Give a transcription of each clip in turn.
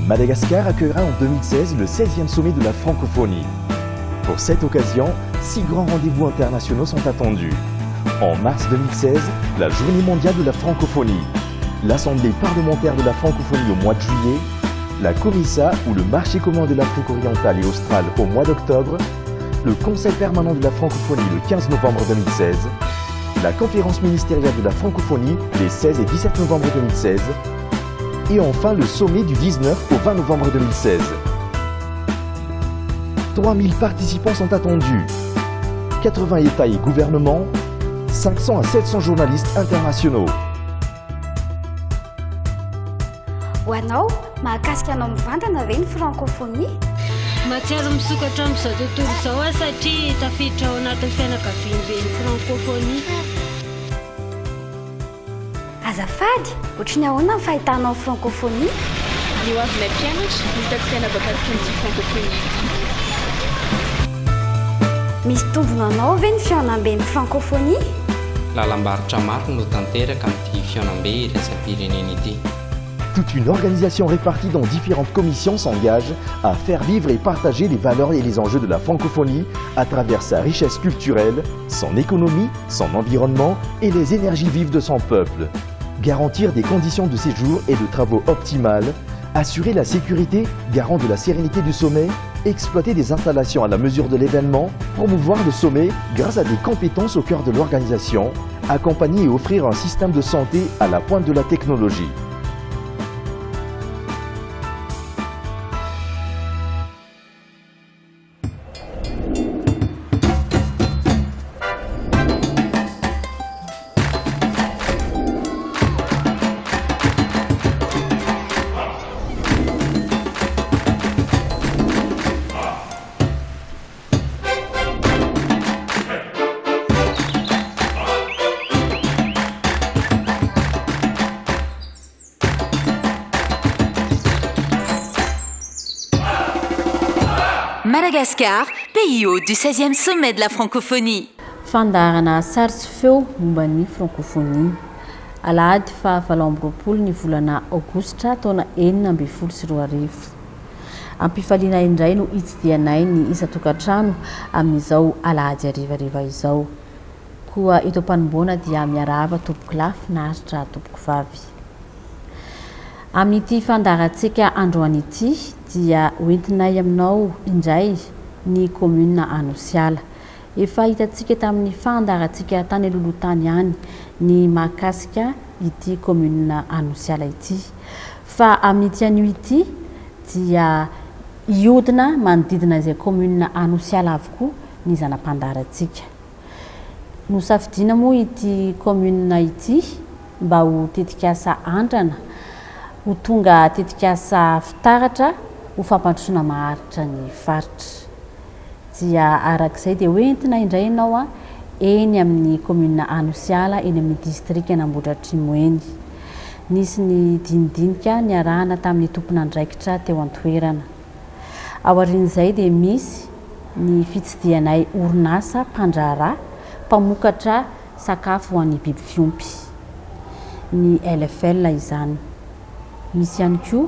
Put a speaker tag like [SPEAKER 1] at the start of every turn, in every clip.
[SPEAKER 1] Madagascar accueillera en 2016 le 16e sommet de la francophonie. Pour cette occasion, 6 grands rendez-vous internationaux sont attendus. En mars 2016, la Journée mondiale de la francophonie, l'Assemblée parlementaire de la francophonie au mois de juillet, la Comissa ou le marché commun de l'Afrique orientale et australe au mois d'octobre, le Conseil permanent de la francophonie le 15 novembre 2016, la conférence ministérielle de la francophonie les 16 et 17 novembre 2016, et enfin le sommet du 19 au 20 novembre 2016. 3000 participants sont attendus, 80 États et gouvernements, 500 à 700 journalistes internationaux.
[SPEAKER 2] Hoanao, mahakasika anao mivantana ve ny francophonie?
[SPEAKER 3] Mahatsiaro misokatra amin'izao tontolo izao satria tafiditra ao anatin'ny fianakaviany be ny francophonie.
[SPEAKER 2] Azafady, ohatry ny ahoana ny fahitanao ny francophonie?
[SPEAKER 4] Io avy ilay mpianatra hitako tena bakasika an'ity francophonie ity.
[SPEAKER 2] Misy tombony anao ve ny fihaonam-ben'ny francophonie?
[SPEAKER 5] Lalam-barotra maro no tanteraka amin'ity fihaonam-be iraisam-pirenena ity.
[SPEAKER 1] Toute une organisation répartie dans différentes commissions s'engage à faire vivre et partager les valeurs et les enjeux de la francophonie à travers sa richesse culturelle, son économie, son environnement et les énergies vives de son peuple. Garantir des conditions de séjour et de travaux optimales, assurer la sécurité, garant de la sérénité du sommet, exploiter des installations à la mesure de l'événement, promouvoir le sommet grâce à des compétences au cœur de l'organisation, accompagner et offrir un système de santé à la pointe de la technologie.
[SPEAKER 6] Madagascar, pays hôte du 16e sommet de la francophonie.
[SPEAKER 7] Fandarana sary sy feo momba ny francophonie. Alahady fa 7 ny volana aogositra taona 2024. Ampifaliana indray no hitsidianay ny isa-tokantrano amin'izao alahady arivariva izao. Koa eto mpanomboana dia miarahaba tompoko lahy finaritra tompoko vavy. Amin'ity fandarantsika androany ity dia hoentinay aminao indray ny commune Anosiala. Efa hitantsika tamin'ny fandarantsika tany Lolotany ihany ny mahakasika ity commune Anosiala ity. Fa amin'ity anio ity dia iodina manodidina izay commune Anosiala avokoa ny zanam-pandarantsika. Nosafidina moa ity commune ity mba ho tetikasa andrana, ho tonga tetikasa fitaratra ho fampandrosoana maharitra ny faritra. Dia arak'izay dia hoentina indray ianao eny amin'ny commune Anosiala eny amin'ny district Anambohidratrimo eny. Nisy ny dinidinika niarahana tamin'ny tompon'andraikitra teo an-toerana. Aorian'izay dia misy ny fitsidianay orinasa mpandraharaha mpamokatra sakafo ho an'ny biby fiompy, ny LFL izany. Misy ihany koa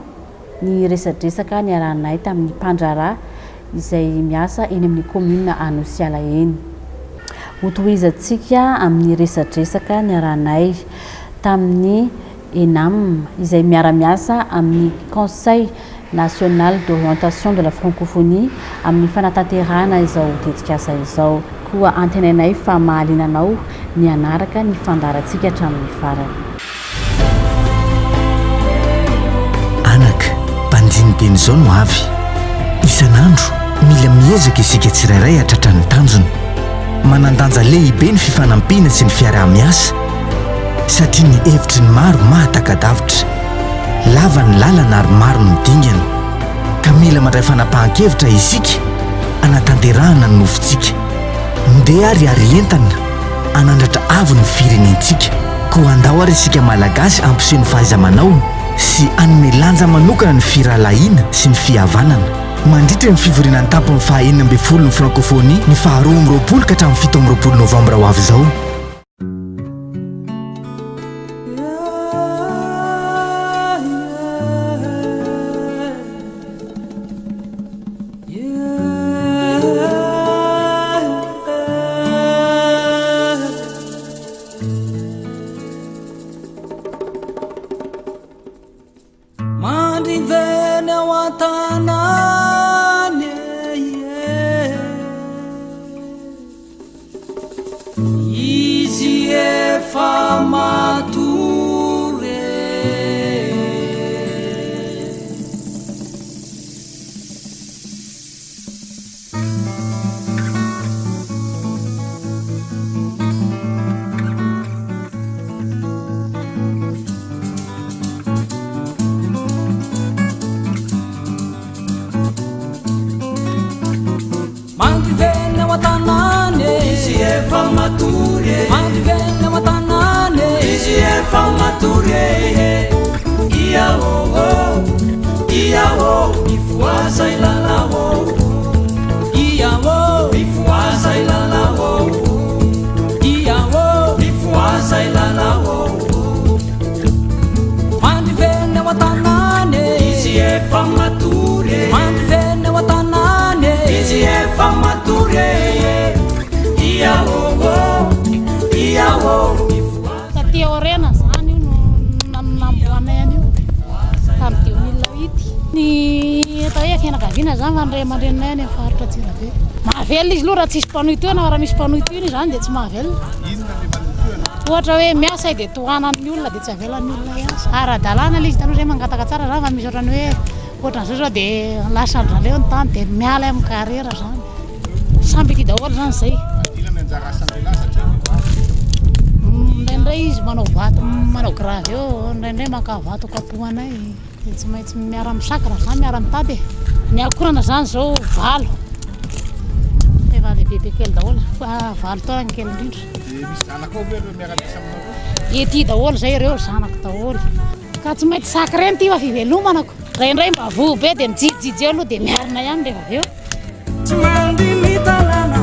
[SPEAKER 7] ny resadresaka niarahanay tamin'ny mpandraharaha izay miasa eny amin'ny commune Anosiala eny. Hotohizantsika amin'ny resadresaka niarahanay tamin'ny ENAM izay miara-miasa amin'ny Conseil national d'orientation de la francophonie amin'ny fanatanterahana izao tetikasa izao. Koa antenainay fa mahalinanao ny anaraka ny fandarantsika hatramin'ny farany.
[SPEAKER 8] Anaka, mpanjinibeny izao no avy. Isan'andro mila miezaka isika tsirairay hatratra ny tanjona. Manandanja lehibe ny fifanampiana sy ny fiarah-miasa satria ny hevitry ny maro mahatakadavitra. Lava ny lalana ary maro ny dingana. Ka mila mandray fanapahan-kevitra isika anatanterahana ny nofontsika. Ndeha ary entana anandratra avo ny firenentsika. Koa andao ary isika malagasy ampiseho ny fahaiza-manao sy anome lanja manokana ny firalahiana sy ny fihavanana. Mandritra ny fivoriana ny tampony 24 ny francophonie ny 12 ka hatramin'ny 17 novambra ho avy izao.
[SPEAKER 9] watanane izy efa matory andivena watanane izy efa matory iao ifoaza ilalao iao ifoaza ilalao iao ifoaza ilalao andivena watanane izy efa matory andivena watanane izy efa matory iao
[SPEAKER 10] taty orena zany io no namboanay io tamin'ny 2008 ny atao hoe fianakaviana zany mandray aman-drenonay any amin'ny faritra Antsirabe mahavelona izy loha raha tsisy mpanohitoana raha misy mpanohitoana zany dia tsy mahavelona ohatra hoe miasa dia tohanan'ny olona dia tsy havelan'ny olona iasa ara-dalàna ilay izy tanoha zay mangataka tsara zany fa misy ohatrany hoe ohatran'izao zao dia lasa draleo ny tany dia miala amin'ny carrière zany samby ty daholo zany zay indraindray izy manao vato manao gravy eo indraindray maka vato kapohanay dia tsy maintsy miara misakra zany miara mitady ny akorana zany zao valo efa lehibe kely daholo valo taona kely indrindra ety daholo zay ireo zanako daholo ka tsy maintsy sakreny ty fa fivelomanako indraindray mba voa be dia mijijijy eo aloha dia miarina ihany rehefa avy eo
[SPEAKER 9] tsy mandiny talana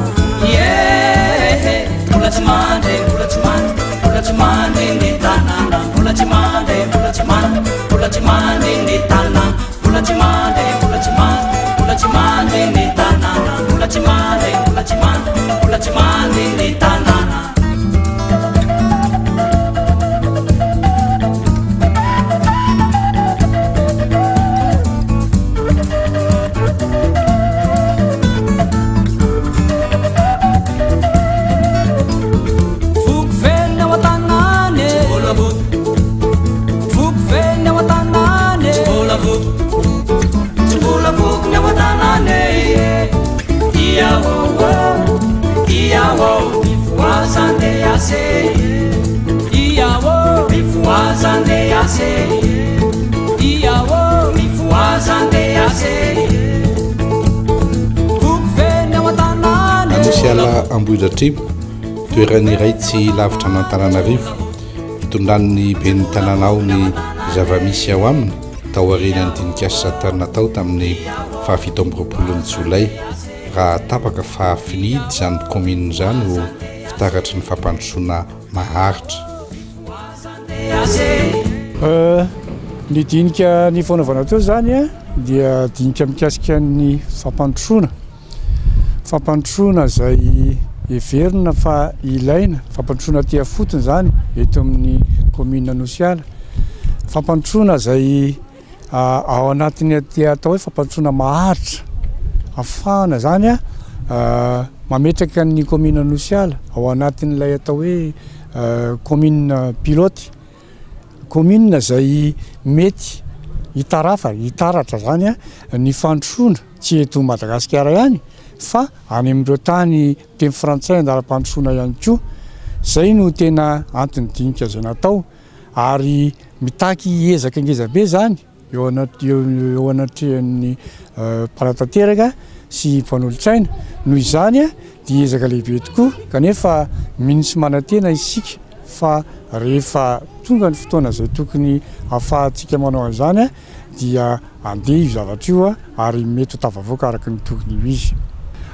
[SPEAKER 9] mbola tsy mandry mbola tsy mandry mbola tsy mandry ny tanàna mbola tsy mandry mbola tsy mandry mbola tsy mandry ny tanàna mbola tsy mandry mbola tsy mandry mbola tsy mandry ny tanàna mbola tsy mandry mbola tsy mandry mbola tsy mandry ny tanàna
[SPEAKER 11] Anosiala Ambohidratrimo toerana iray tsy lavitra an'Antananarivo hitondran'ny ben'ny tanànao ny zava-misy ao aminy tao aorian'ny dinikasa natao tamin'ny 17 Jolay raha tapaka fa finidy izany commune izany ho fitaratry ny fampandrosoana maharitra.
[SPEAKER 12] Ny dinika ny fanaovana teo zany dia dinika mikasika ny fampandrosoana izay heverina fa ilaina fampandrosoana tia fotony zany eto amin'ny commune Anosiala fampandrosoana izay ao anatiny aty atao hoe fampandrosoana maharitra afahana zany mametraka ny commune Anosiala ao anatin'ilay atao hoe commune pilote commune izay mety hitaratra zany ny fandrosoana tsy eto Madagasikara ihany fa any amin'ireo tany teny frantsay andalam-pandrosoana ihany koa zay no tena antony dinika izay natao ary mitaky ezaka ngezabe zany eo anatrehan'ny mpanatanteraka sy mpanolotsaina noho izany dia ezaka lehibe tokoa kanefa minisy manantena isika fa rehefa tonga ny fotoana izay tokony ahafahantsika manao an'izany dia andeha io zavatra io ary mety ho tafavoaka araka ny tokony io izy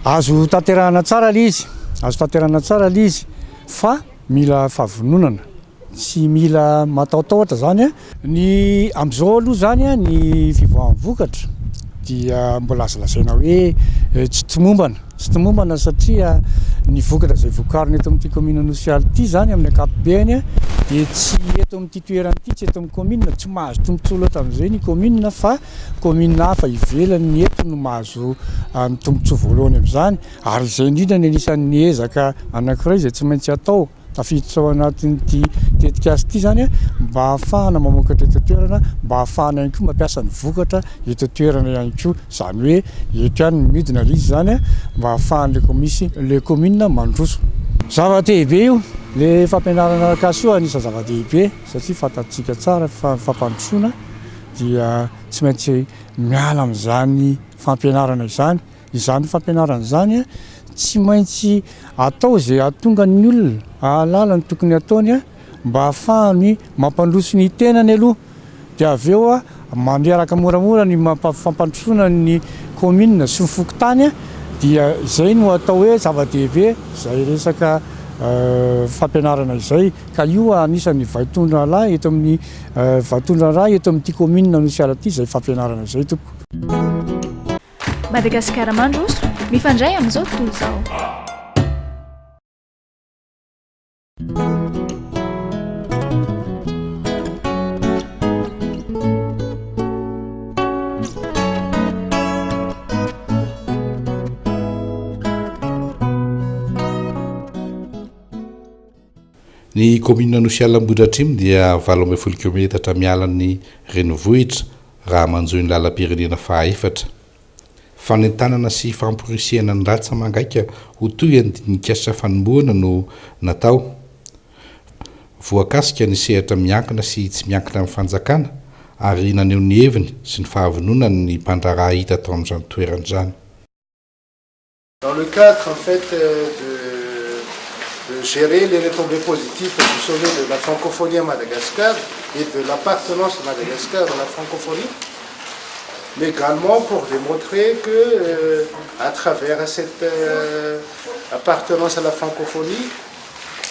[SPEAKER 12] azo tanterahana tsara ilay izy fa mila fahavononana tsy mila mataotaotra zany ny am'izao aloha zany ny fivoahan'ny vokatra dia mbola azalazaina hoe tsy tomombana satria ny vokatra izay vokarina eto amin'ity commune Anosiala ity zany amin'ny ankapobeny dia tsy eto amin'ity toerana ity tsy eto amin'ny commune tsy mahazo tombontsoa loatra amin'izay ny commune fa commune hafa ivelany eto no mahazo ny tombontsoa voalohany amin'izany ary izay indrindra ny anisan'ny ezaka anankiray izay tsy maintsy atao tafiditra ao anatin'ity tetikasa ity zany mba ahafahana mamokatra eto toerana mba ahafahana ihany koa mampiasa ny vokatra eto toerana ihany koa zany hoe eto ihany ny midina izy zany mba ahafahan'le commune mandroso zava-dehibe io le fampianarana arakasy io anisany zava-dehibe satria fantatsika tsara fa fampandrosoana dia tsy maintsy miala amin'izany fampianarana izany fampianarana izany tsy maintsy atao zay atonga ny olona ahalala ny tokony ataony a mba hahafahany mampandroso ny tenany aloha dia avy eo a manderaka moramora ny mampafampantrona ny commune sy mifokotany a dia izay no atao hoe zava-dehibe zay resaka fampianarana izay ka io anisany vaitondra lahy eto amin'ny vaitondra raha eto amin'ity commune nosiala ity zay fampianarana izay toko
[SPEAKER 13] Madagasikara mandroso mifandray amin'izao tontolo izao.
[SPEAKER 11] Ny commune nosiala Ambohidratrimo dia 8 kilometatra mialan'ny renivohitra raha manjoy ny lalam-pirenena fahaefatra. Fanentanana sy famporisihana ny ratsa mangaika ho toy andinikasa fanombohana no natao. Voakasika ny sehatra miankina sy tsy miankina amin'ny fanjakana ary naneho ny heviny sy ny fahavononany ny mpandraraha hita tao amin'izany toerana izany.
[SPEAKER 14] Dans le cadre en fait de gérer les retombées positives du sommet de la francophonie à Madagascar et de l'appartenance à Madagascar à la francophonie, mais également pour démontrer que à travers cette appartenance à la francophonie,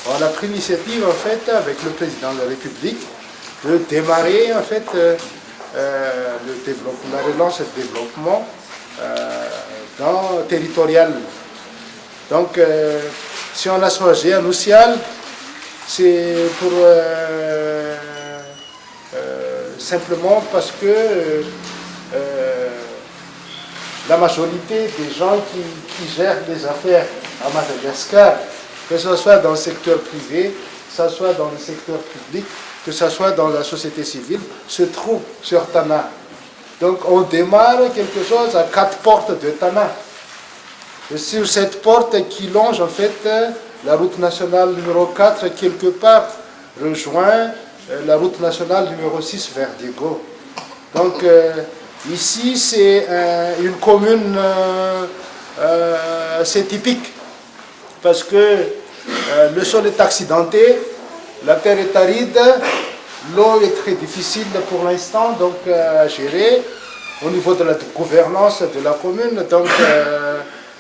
[SPEAKER 14] on a pris l'initiative en fait avec le président de la République de démarrer en fait le développement, la relance et le développement territorial. Donc si on a choisi un Nousial, c'est pour simplement parce que la majorité des gens qui gèrent les affaires à Madagascar, que ce soit dans le secteur privé, que ce soit dans le secteur public, que ce soit dans la société civile, se trouvent sur Tana. Donc on démarre quelque chose à 4 portes de Tana. Et sur cette porte qui longe en fait la route nationale numéro 4, quelque part rejoint la route nationale numéro 6 vers Diego. Donc ici c'est une commune, c'est typique parce que le sol est accidenté, la terre est aride, l'eau est très difficile pour l'instant donc à gérer au niveau de la gouvernance de la commune. Donc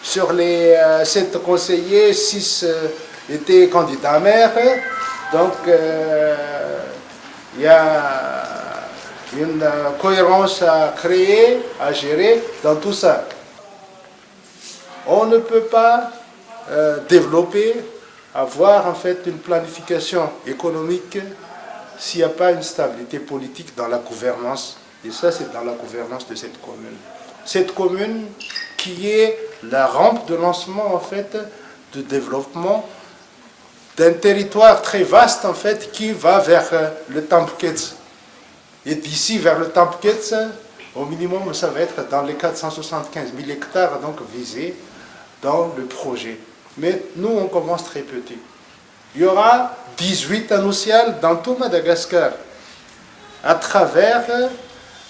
[SPEAKER 14] sur les 7 conseillers, 6 étaient candidats maires. Donc il y a une cohérence à créer, à gérer dans tout ça. On ne peut pas développer, avoir en fait une planification économique s'il n'y a pas une stabilité politique dans la gouvernance. Et ça, c'est dans la gouvernance de cette commune. Cette commune qui est la rampe de lancement en fait de développement d'un territoire très vaste en fait qui va vers le Tampkets. Et d'ici vers le Tampkets, au minimum ça va être dans les 475 000 hectares donc visés dans le projet. Mais nous on commence très petit. Il y aura 18 annonciales dans tout Madagascar à travers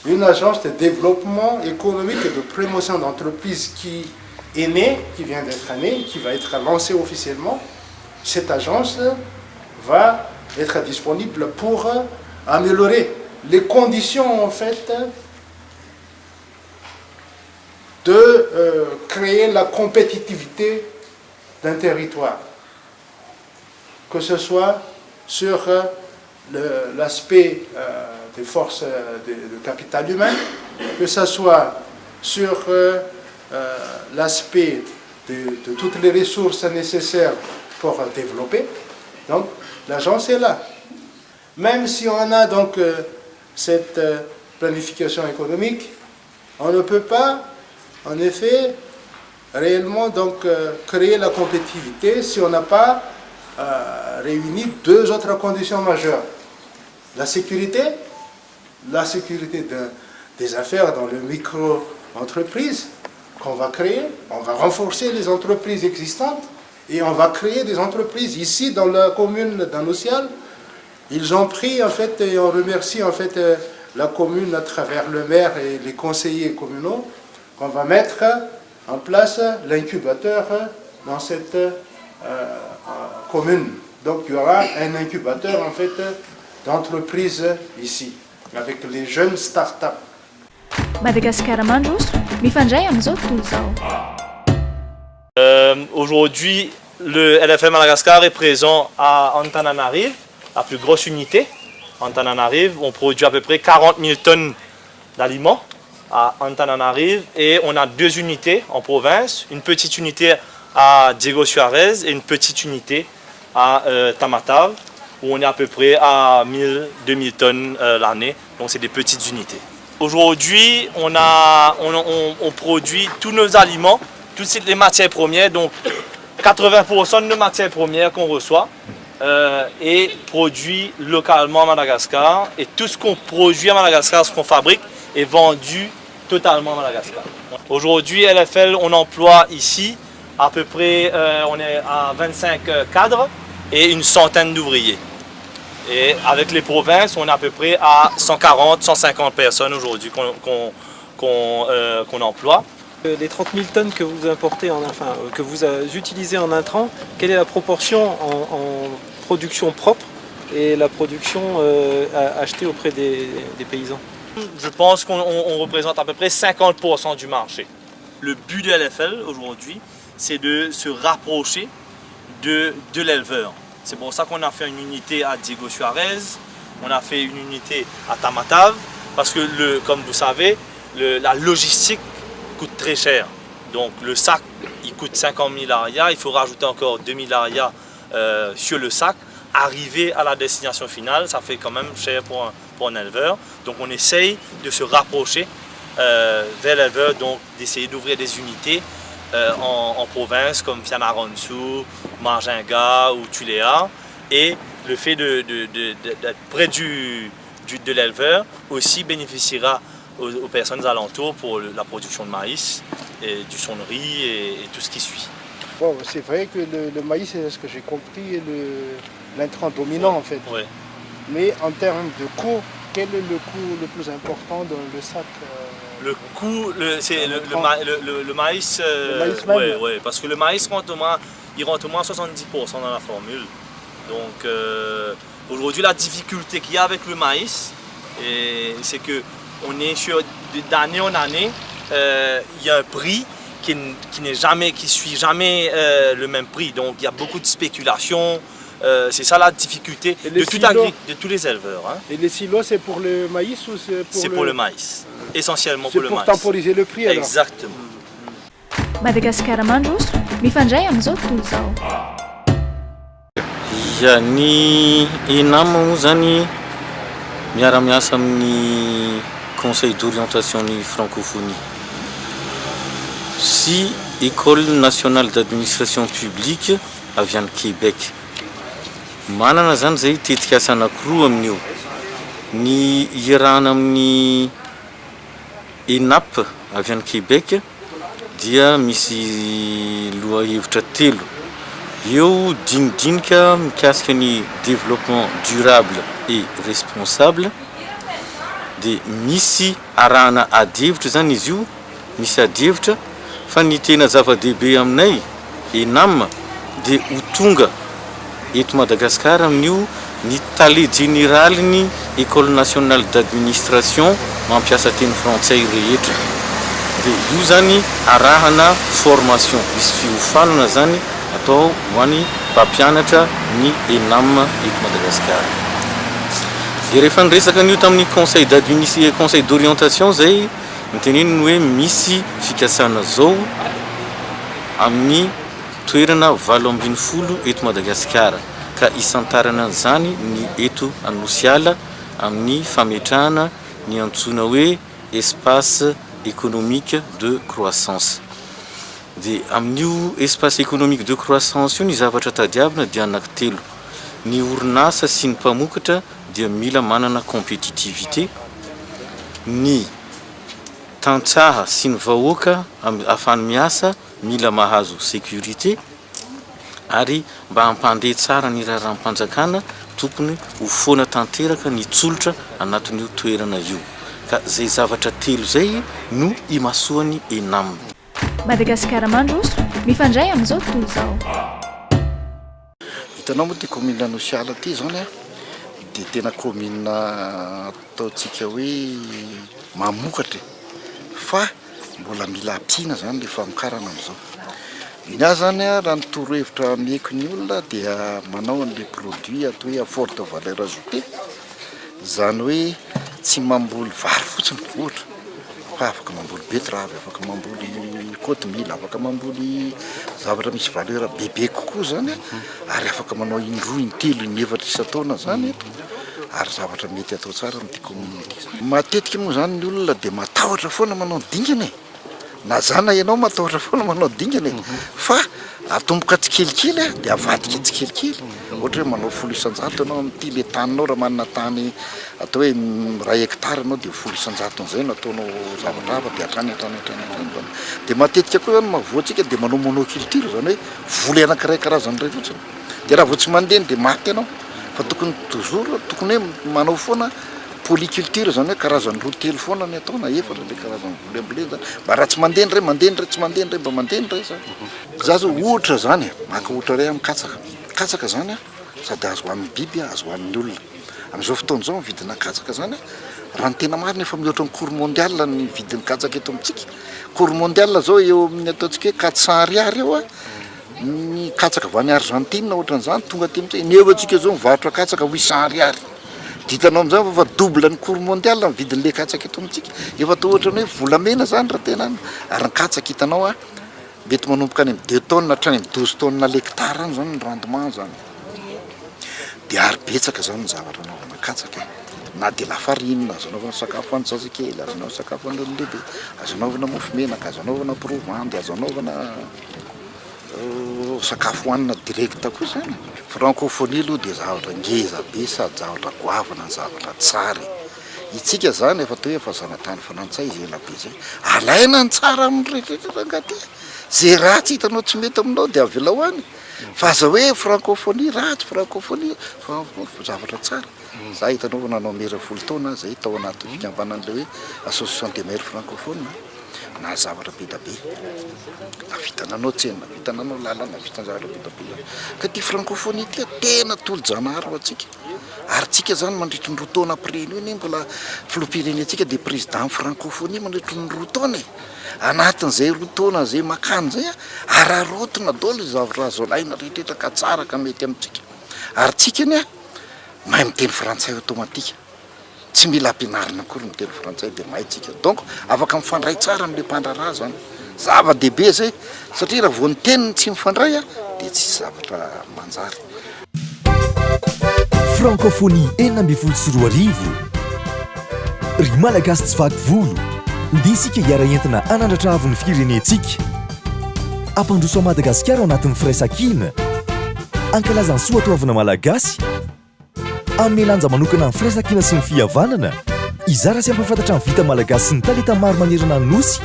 [SPEAKER 14] une agence de développement économique et de promotion d'entreprises qui est née, qui vient d'être née, qui va être lancée officiellement. Cette agence va être disponible pour améliorer les conditions en fait de créer la compétitivité d'un territoire, que ce soit sur l'aspect des forces de capital humain, que ce soit sur l'aspect de toutes les ressources nécessaires pour développer. Donc l'agence est là. Même si on a donc cette planification économique, on ne peut pas en effet réellement donc créer la compétitivité si on n'a pas réuni 2 autres conditions majeures. La sécurité des affaires dans le micro-entreprise qu'on va créer. On va renforcer les entreprises existantes et on va créer des entreprises ici dans la commune d'Anousial. Ils ont pris en fait, et on remercie en fait la commune à travers le maire et les conseillers communaux, qu'on va mettre en place l'incubateur dans cette commune. Donc il y aura un incubateur en fait d'entreprises ici, avec les jeunes start-up.
[SPEAKER 13] Madagascar mandroso mifandray amin'izao tontolo izao.
[SPEAKER 15] Aujourd'hui, le LFM Madagascar est présent à Antananarive, la plus grosse unité. Antananarive, on produit à peu près 40 000 tonnes d'aliments à Antananarive et on a 2 unités en province, une petite unité à Diego Suarez et une petite unité à Tamatave, où on est à peu près à 1000-2000 tonnes l'année, donc c'est des petites unités. Aujourd'hui, on produit tous nos aliments, toutes les matières premières, donc 80% de nos matières premières qu'on reçoit est produit localement à Madagascar, et tout ce qu'on produit à Madagascar, ce qu'on fabrique, est vendu totalement à Madagascar. Aujourd'hui, LFL, on emploie ici à peu près, on est à 25 cadres et une centaine d'ouvriers. Et avec les provinces, on est à peu près à 140-150 personnes aujourd'hui qu'on emploie.
[SPEAKER 16] Les 30 000 tonnes que vous importez, que vous utilisez en intrants, quelle est la proportion en production propre et la production achetée auprès des paysans?
[SPEAKER 15] Je pense qu'on représente à peu près 50% du marché. Le but de LFL aujourd'hui, c'est de se rapprocher de l'éleveur. C'est pour ça qu'on a fait une unité à Diego Suarez, on a fait une unité à Tamatave, parce que, comme vous savez, la logistique coûte très cher. Donc le sac, il coûte 50 000 arias, il faut rajouter encore 2 000 arias sur le sac. Arriver à la destination finale, ça fait quand même cher pour un éleveur. Donc on essaye de se rapprocher vers l'éleveur, donc d'essayer d'ouvrir des unités en province comme Fianarantsoa, Majinga ou Tuléa. Et le fait d'être près de l'éleveur aussi bénéficiera aux personnes alentours pour la production de maïs, et du son de riz et tout ce qui suit.
[SPEAKER 14] Bon, c'est vrai que le maïs, c'est ce que j'ai compris, est l'intrant dominant en fait.
[SPEAKER 15] Ouais.
[SPEAKER 14] Mais en termes de coût, quel est le coût le plus important dans le sac?
[SPEAKER 15] Le coût, c'est le maïs.
[SPEAKER 14] Le maïs même.
[SPEAKER 15] Ouais, parce que le maïs rentre au moins 70% dans la formule. Donc aujourd'hui, la difficulté qu'il y a avec le maïs, c'est que on est sur d'année en année, il y a un prix qui suit jamais le même prix. Donc il y a beaucoup de spéculation. C'est ça la difficulté de tous les éleveurs. Hein.
[SPEAKER 14] Et les silos, c'est pour le maïs ou c'est pour
[SPEAKER 15] pour le maïs, essentiellement pour le maïs.
[SPEAKER 14] C'est pour temporiser le prix alors.
[SPEAKER 15] Exactement.
[SPEAKER 13] Madagascar mandroso mifandray amin'izao tontolo izao.
[SPEAKER 17] Ya ny ENAM moa zany miara-miasa amin'ny Conseil d'orientation ny francophonie sy École nationale d'administration publique avy any Québec. Manana zany zay tetika asa anankiroa amin'io. Ny iarahana amin'ny ENAP avy any Québec dia misy lohahevitra 3. Eo dinidinika mikasika ny développement durable et responsable. De misy arahana adihevitra zany izy io, misy adihevitra fa ny tena zava-dehibe aminay ENAM de ho tonga eto Madagascar amin'io ny tale généraly ny École nationale d'administration mampiasa teny frantsay rehetra. De io zany arahana formation, misy fiofanana zany atao ho an'ny mpampianatra ny ENAM eto Madagascar. De rehefa niresaka an'io tamin'ny conseil d'orientation zay niteneniny hoe misy fikasana zao amin'ny toerana 80 eto Madagascar, ka isantarana zany ny eto Anosiala amin'ny fametrahana ny antsoina hoe espace économique de croissance. De amin'io espace économique de croissance io ny zavatra tadiavina dia anankitelo. Ny orinasa sy ny mpamokatra dia mila manana compétitivité, ny tantsaha sy ny vahoaka afany miasa mila mahazo sécurité, ary mba hampandeha tsara ny raharam-panjakana tokony ho foana tanteraka ny tsolotra anatin'io toerana io. Ka zay zavatra telo zay no imasoany ENAM.
[SPEAKER 13] Madagascar mandroso mifandray amin'izao tontolo izao.
[SPEAKER 18] Hitanao moa ty commune nosiala ty zany a dia tena commune ataontsika hoe mamokatra fa mbola mila ampiana zany le famokarana amin'izao. Ny azy zany a raha ny torohevitra mieko ny olona dia manao an'le produit atao hoe à forte valeur ajoutée, zany hoe tsy mamboly vary fotsiny ohatra fa afaka mamboly betravy, afaka mamboly kotomila, afaka mamboly zavatra misy valeur bebe kokoa zany ary afaka manao indroa intelo inefatra isan-taona zany ary zavatra mety atao tsara amin'ity commune ity. Matetika moa zany ny olona dia matahotra foana manao dingana e, na zana ianao matahotra foana manao dingana e, fa atomboka tsikelikely dia avadika tsikelikely. Ohatra hoe manao 100 ianao amin'ity le taninao raha manana tany atao hoe 1 hectare ianao dia 100 zay no ataonao zavadrava dia hatrany. Dia matetika koa zany mahavoatsika dia manao monoculture zany hoe voly anankiray karazany iray fotsiny. Dia raha vao tsy mandeha dia maty ianao. Fa tokony toujours tokony hoe manao foana polyculture zany hoe karazany 2 foana ny atao na efatra le karazany voly amble zany mba raha tsy mandeha ndray tsy mandeha ndray mba mandeha ndray zany. Za zao ohatra zany maka ohatra ray amin'ny katsaka zany sady azo hoan'ny biby azo hoan'ny olona. Amin'izao fotoana zao vidina katsaka zany raha ny tena marina efa mihoatra ny cours mondial ny vidin'ny katsaka eto amintsika. Cours mondial zao eo amin'ny ataontsika hoe 400 ariary eo ny katsaka avy any Argentine ohatran'izany tonga aty amintsika neo antsika zao mivarotra katsaka 800 ariary. Ditanao amin'izany fa double ny cours mondial ny vidin'le katsaka eto amintsika. Efa atao ohatra hoe volamena zany raha tena ary ny katsaka hitanao mety manomboka any amin'ny 2 tonnes hatrany amin'ny 12 tonnes l'hectare any zany ny rendement zany. Dia ary betsaka zany ny zavatra anaovana katsaka na dia lafarine azo anaovana sakafo any zazakely, azo anaovana sakafo any lehibe, azo anaovana mofo menaka, azo anaovana provandy, azo anaovana sakafo hoanina direct koa zany. Francophonie aloha dia zavatra ngeza be sady zavatra goavana ny zavatra tsara. Itsika zany efa atao hoe efa zanatany frantsay izy ela be zay alaina ny tsara amin'ny rehetrarehetra angaty zay ratsy hitanao tsy mety aminao dia avela hoany. Fa aza hoe francophonie ratsy francophonie zavatra tsara. Za hitanao nanao mera 10 taona zay tao anaty fikambanan'le hoe association des maires francophones na zavatra be da be. Navitananao tsena, navitananao lalana, navitan zavatra be da be. Ka ty francophonie ty tena tolo-janahary ho antsika. Ary tsika zany mandritry ny 2 taona après iny mbola filoham-pirenentsika dia président francophonie mandritry ny 2 taona e. Anatin'izay 2 taona zay makany zay ararotina daholo zavatra azo alaina rehetrarehetra ka tsara ka mety amintsika. Ary tsika ny mahay miteny frantsay automatika. Tsy mila ampianarina akory miteny frantsay dia mahaitsika. Donc afaka mifandray tsara amin'le mpandraraha zany. Zava-dehibe zay satria raha vao ny teniny tsy mifandray dia tsy zavatra manjary.
[SPEAKER 1] Francophonie 2024 ry malagasy tsy vaky volo ndia isika hiara entina anandratra avy ny firenentsika ampandroso a Madagasikara anatin'ny firaisan-kina ankalazany soatoavana malagasy amin'ny lanja manokana amin'ny firaisan-kina sy ny fihavanana izara sy ampahafantatra ny vita malagasy sy ny talenta maro manerana ny nosy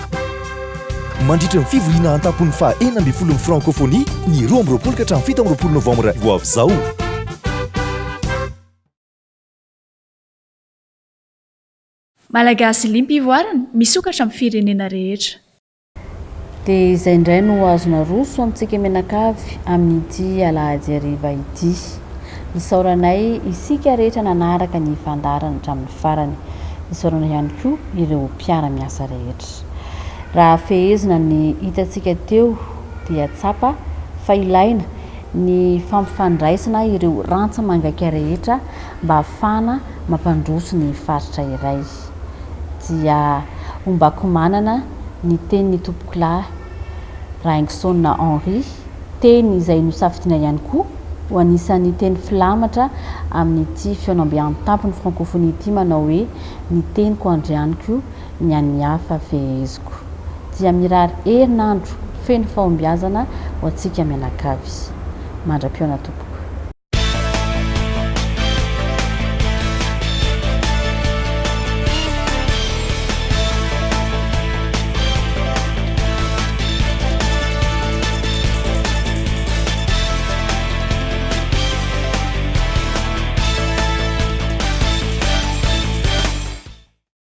[SPEAKER 1] mandritra ny fivoriana an-tampon'ny faha 20 ny francophonie ny 12 ka hatramin'ny 17 novambra ho avy izao.
[SPEAKER 13] Malagasy limpivoarana misokatra amin'ny firenena rehetra.
[SPEAKER 7] Dia izay indray no azona roso amintsika menakavy amin'ity alahady hariva ity. Isaoranay isika rehetra nanaraka ny fandarana hatramin'ny farany. Isaorana ihany koa ireo mpiara-miasa rehetra. Raha fehezina ny hitantsika teo dia tsapa fa ilaina ny fampifandraisana ireo rantsa mangaika rehetra mba hafana mampandroso ny faritra iray. Dia ombako manana ny tenin'ny tompokolahy Raingisona Henri, teny izay nosafidiana ihany koa ho anisan'ny teny filamatra amin'ity fianambian-tampony francophonie ity manao hoe ny teniko andrianiko ny an'ny hafa feheziko. Dia mirary herinandro feno fahombiazana ho antsika mianakavy. Mandra-piona tompoko.